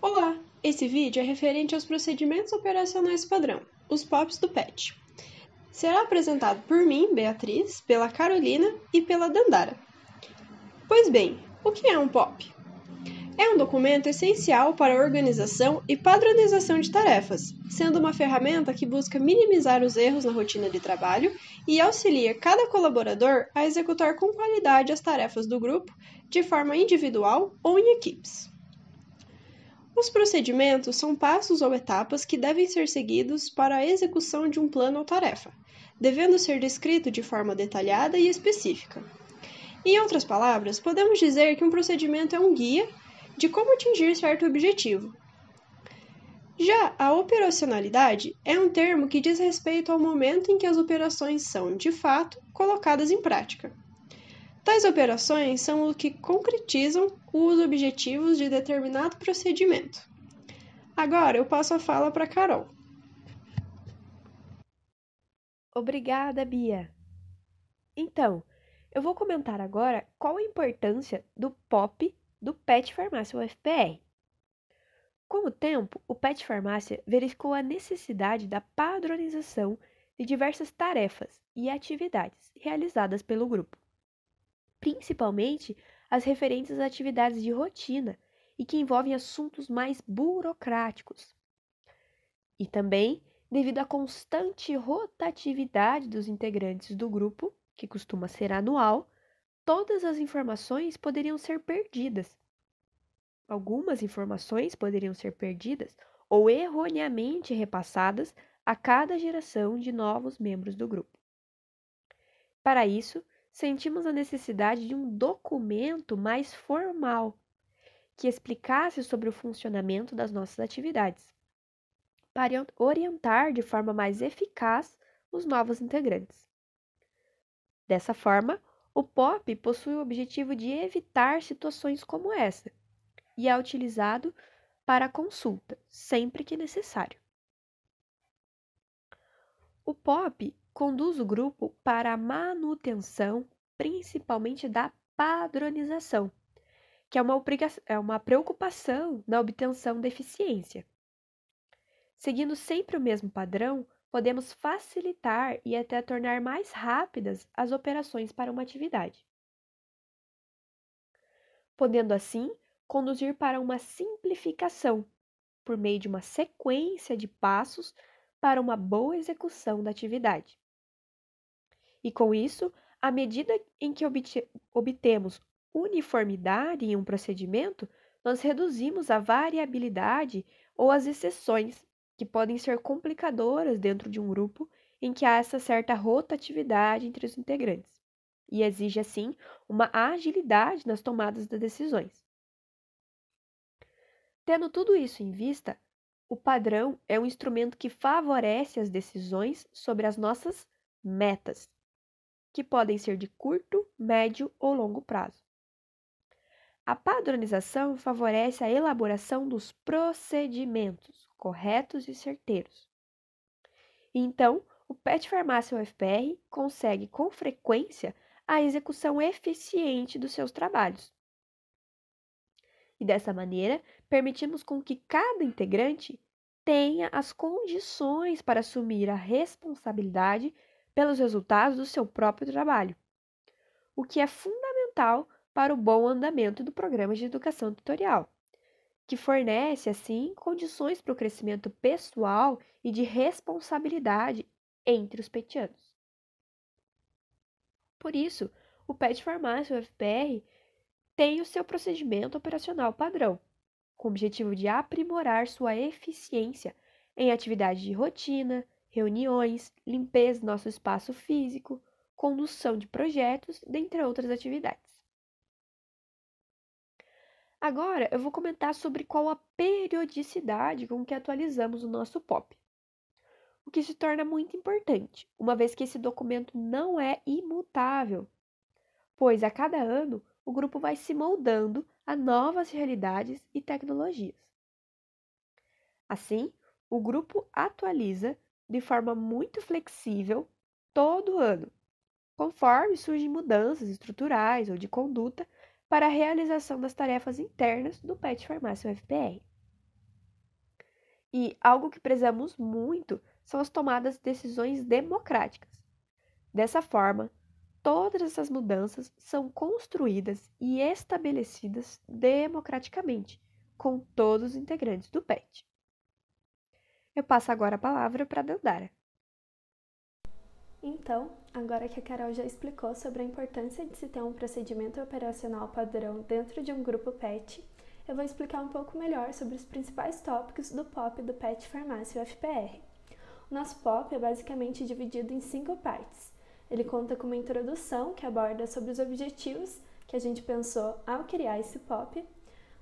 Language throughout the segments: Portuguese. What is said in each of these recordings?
Olá! Esse vídeo é referente aos procedimentos operacionais padrão, os POPs do PET. Será apresentado por mim, Beatriz, pela Carolina e pela Dandara. Pois bem, o que é um POP? É um documento essencial para a organização e padronização de tarefas, sendo uma ferramenta que busca minimizar os erros na rotina de trabalho e auxilia cada colaborador a executar com qualidade as tarefas do grupo, de forma individual ou em equipes. Os procedimentos são passos ou etapas que devem ser seguidos para a execução de um plano ou tarefa, devendo ser descrito de forma detalhada e específica. Em outras palavras, podemos dizer que um procedimento é um guia de como atingir certo objetivo. Já a operacionalidade é um termo que diz respeito ao momento em que as operações são, de fato, colocadas em prática. Tais operações são o que concretizam os objetivos de determinado procedimento. Agora eu passo a fala para Carol. Obrigada, Bia. Então, eu vou comentar agora qual a importância do POP do PET Farmácia UFPR. Com o tempo, o PET Farmácia verificou a necessidade da padronização de diversas tarefas e atividades realizadas pelo grupo, principalmente as referentes às atividades de rotina e que envolvem assuntos mais burocráticos. E também devido à constante rotatividade dos integrantes do grupo, que costuma ser anual, todas as informações poderiam ser perdidas. Algumas informações poderiam ser perdidas ou erroneamente repassadas a cada geração de novos membros do grupo. Para isso, sentimos a necessidade de um documento mais formal, que explicasse sobre o funcionamento das nossas atividades, para orientar de forma mais eficaz os novos integrantes. Dessa forma, o POP possui o objetivo de evitar situações como essa e é utilizado para consulta, sempre que necessário. O POP conduz o grupo para a manutenção, principalmente da padronização, que é uma preocupação na obtenção da eficiência. Seguindo sempre o mesmo padrão, podemos facilitar e até tornar mais rápidas as operações para uma atividade, podendo assim conduzir para uma simplificação, por meio de uma sequência de passos para uma boa execução da atividade. E com isso, à medida em que obtemos uniformidade em um procedimento, nós reduzimos a variabilidade ou as exceções que podem ser complicadoras dentro de um grupo em que há essa certa rotatividade entre os integrantes, e exige, assim, uma agilidade nas tomadas de decisões. Tendo tudo isso em vista, o padrão é um instrumento que favorece as decisões sobre as nossas metas, que podem ser de curto, médio ou longo prazo. A padronização favorece a elaboração dos procedimentos corretos e certeiros. Então, o PET Farmácia UFPR consegue com frequência a execução eficiente dos seus trabalhos. E dessa maneira, permitimos com que cada integrante tenha as condições para assumir a responsabilidade pelos resultados do seu próprio trabalho, o que é fundamental para o bom andamento do programa de educação tutorial, que fornece, assim, condições para o crescimento pessoal e de responsabilidade entre os petianos. Por isso, o PET Farmácia UFPR tem o seu procedimento operacional padrão, com o objetivo de aprimorar sua eficiência em atividades de rotina, reuniões, limpeza do nosso espaço físico, condução de projetos, dentre outras atividades. Agora eu vou comentar sobre qual a periodicidade com que atualizamos o nosso POP, o que se torna muito importante, uma vez que esse documento não é imutável, pois a cada ano o grupo vai se moldando a novas realidades e tecnologias. Assim, o grupo atualiza de forma muito flexível todo ano, conforme surgem mudanças estruturais ou de conduta para a realização das tarefas internas do PET Farmácia UFPR. E algo que prezamos muito são as tomadas de decisões democráticas. Dessa forma, todas essas mudanças são construídas e estabelecidas democraticamente, com todos os integrantes do PET. Eu passo agora a palavra para a Dandara. Então, agora que a Carol já explicou sobre a importância de se ter um procedimento operacional padrão dentro de um grupo PET, eu vou explicar um pouco melhor sobre os principais tópicos do POP do PET Farmácia UFPR. O nosso POP é basicamente dividido em 5 partes. Ele conta com uma introdução que aborda sobre os objetivos que a gente pensou ao criar esse POP,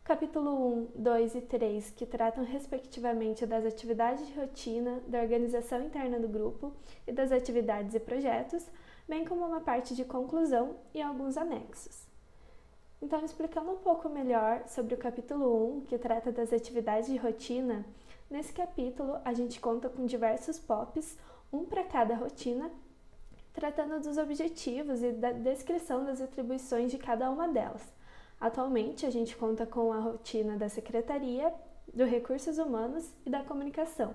capítulo 1, 2 e 3, que tratam respectivamente das atividades de rotina, da organização interna do grupo e das atividades e projetos, bem como uma parte de conclusão e alguns anexos. Então, explicando um pouco melhor sobre o capítulo 1, que trata das atividades de rotina, nesse capítulo a gente conta com diversos POPs, um para cada rotina, tratando dos objetivos e da descrição das atribuições de cada uma delas. Atualmente, a gente conta com a rotina da Secretaria, dos Recursos Humanos e da Comunicação.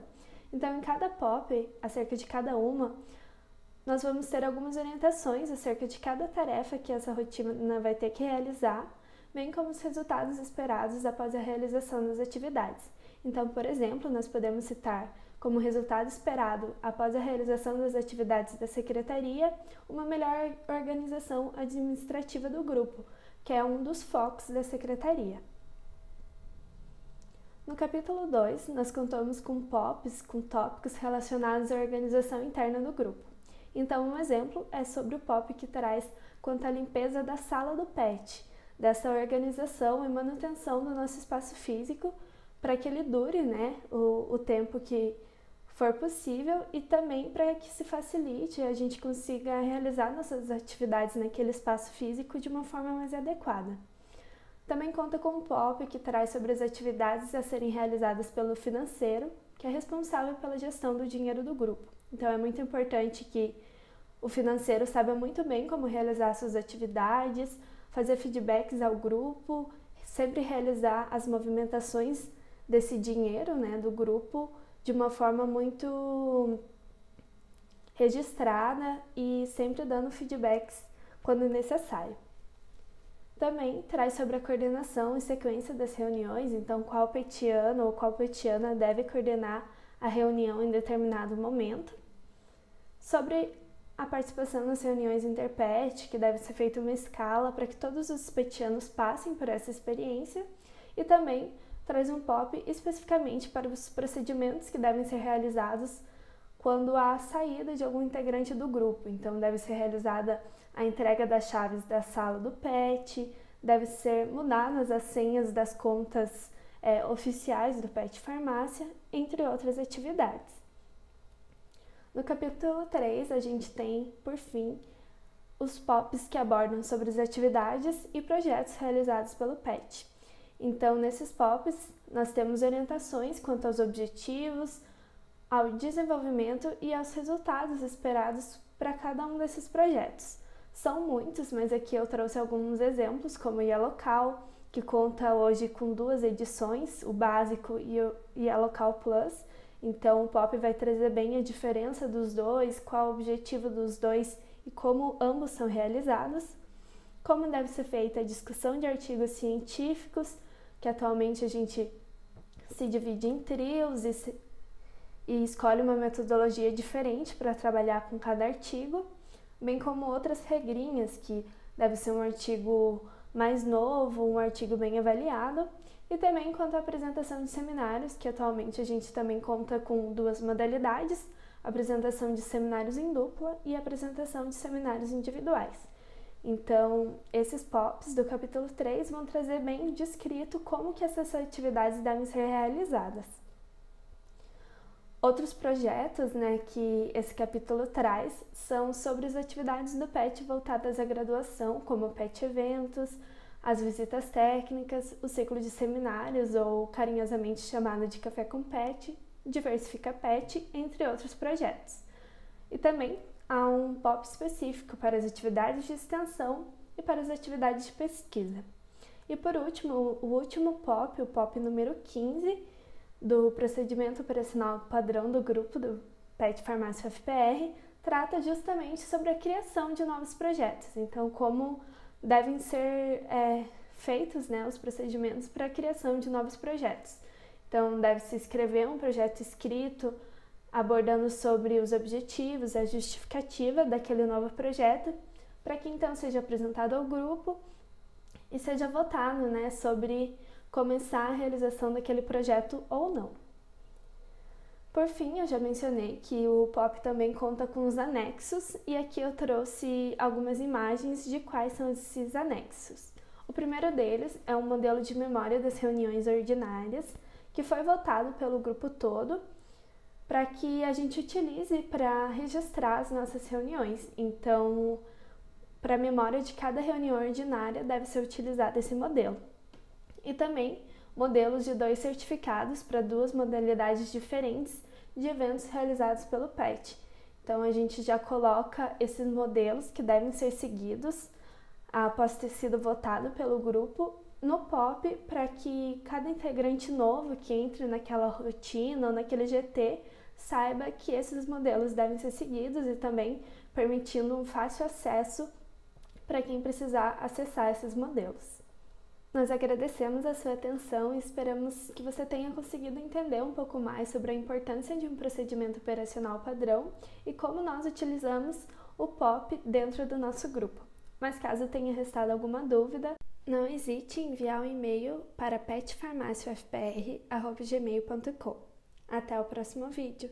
Então, em cada POP, acerca de cada uma, nós vamos ter algumas orientações acerca de cada tarefa que essa rotina vai ter que realizar, bem como os resultados esperados após a realização das atividades. Então, por exemplo, nós podemos citar como resultado esperado após a realização das atividades da Secretaria, uma melhor organização administrativa do grupo, que é um dos focos da Secretaria. No capítulo 2, nós contamos com POPs, com tópicos relacionados à organização interna do grupo. Então, um exemplo é sobre o POP que traz quanto à limpeza da sala do PET, dessa organização e manutenção do nosso espaço físico, para que ele dure o tempo que for possível e também para que se facilite e a gente consiga realizar nossas atividades naquele espaço físico de uma forma mais adequada. Também conta com um POP que traz sobre as atividades a serem realizadas pelo financeiro, que é responsável pela gestão do dinheiro do grupo. Então é muito importante que o financeiro saiba muito bem como realizar suas atividades, fazer feedbacks ao grupo, sempre realizar as movimentações desse dinheiro, do grupo, de uma forma muito registrada e sempre dando feedbacks quando necessário. Também traz sobre a coordenação e sequência das reuniões, então qual petiano ou qual petiana deve coordenar a reunião em determinado momento. Sobre a participação nas reuniões interpet, que deve ser feita uma escala para que todos os petianos passem por essa experiência, e também traz um POP especificamente para os procedimentos que devem ser realizados quando há a saída de algum integrante do grupo. Então, deve ser realizada a entrega das chaves da sala do PET, deve ser mudadas as senhas das contas oficiais do PET Farmácia, entre outras atividades. No capítulo 3, a gente tem, por fim, os POPs que abordam sobre as atividades e projetos realizados pelo PET. Então, nesses POPs, nós temos orientações quanto aos objetivos, ao desenvolvimento e aos resultados esperados para cada um desses projetos. São muitos, mas aqui eu trouxe alguns exemplos, como o Yalocal, que conta hoje com 2 edições, o básico e o Yalocal Plus. Então, o POP vai trazer bem a diferença dos dois, qual o objetivo dos dois e como ambos são realizados, como deve ser feita a discussão de artigos científicos, que atualmente a gente se divide em trios e escolhe uma metodologia diferente para trabalhar com cada artigo, bem como outras regrinhas, que deve ser um artigo mais novo, um artigo bem avaliado, e também quanto à apresentação de seminários, que atualmente a gente também conta com 2 modalidades, apresentação de seminários em dupla e apresentação de seminários individuais. Então, esses POPs do capítulo 3 vão trazer bem descrito como que essas atividades devem ser realizadas. Outros projetos que esse capítulo traz são sobre as atividades do PET voltadas à graduação, como o PET Eventos, as visitas técnicas, o ciclo de seminários, ou carinhosamente chamado de Café com PET, Diversifica PET, entre outros projetos. E também há um POP específico para as atividades de extensão e para as atividades de pesquisa. E por último, o último POP, o POP número 15, do procedimento operacional padrão do grupo do PET Farmácia UFPR trata justamente sobre a criação de novos projetos. Então, como devem ser feitos, né, os procedimentos para a criação de novos projetos. Então, deve-se escrever um projeto escrito abordando sobre os objetivos, a justificativa daquele novo projeto, para que então seja apresentado ao grupo e seja votado, né, sobre começar a realização daquele projeto ou não. Por fim, eu já mencionei que o POP também conta com os anexos e aqui eu trouxe algumas imagens de quais são esses anexos. O primeiro deles é um modelo de memória das reuniões ordinárias que foi votado pelo grupo todo para que a gente utilize para registrar as nossas reuniões. Então, para a memória de cada reunião ordinária deve ser utilizado esse modelo. E também modelos de 2 certificados para 2 modalidades diferentes de eventos realizados pelo PET. Então, a gente já coloca esses modelos que devem ser seguidos após ter sido votado pelo grupo no POP, para que cada integrante novo que entre naquela rotina ou naquele GT saiba que esses modelos devem ser seguidos e também permitindo um fácil acesso para quem precisar acessar esses modelos. Nós agradecemos a sua atenção e esperamos que você tenha conseguido entender um pouco mais sobre a importância de um procedimento operacional padrão e como nós utilizamos o POP dentro do nosso grupo. Mas caso tenha restado alguma dúvida, não hesite em enviar um e-mail para petfarmaciaufpr@gmail.com. Até o próximo vídeo!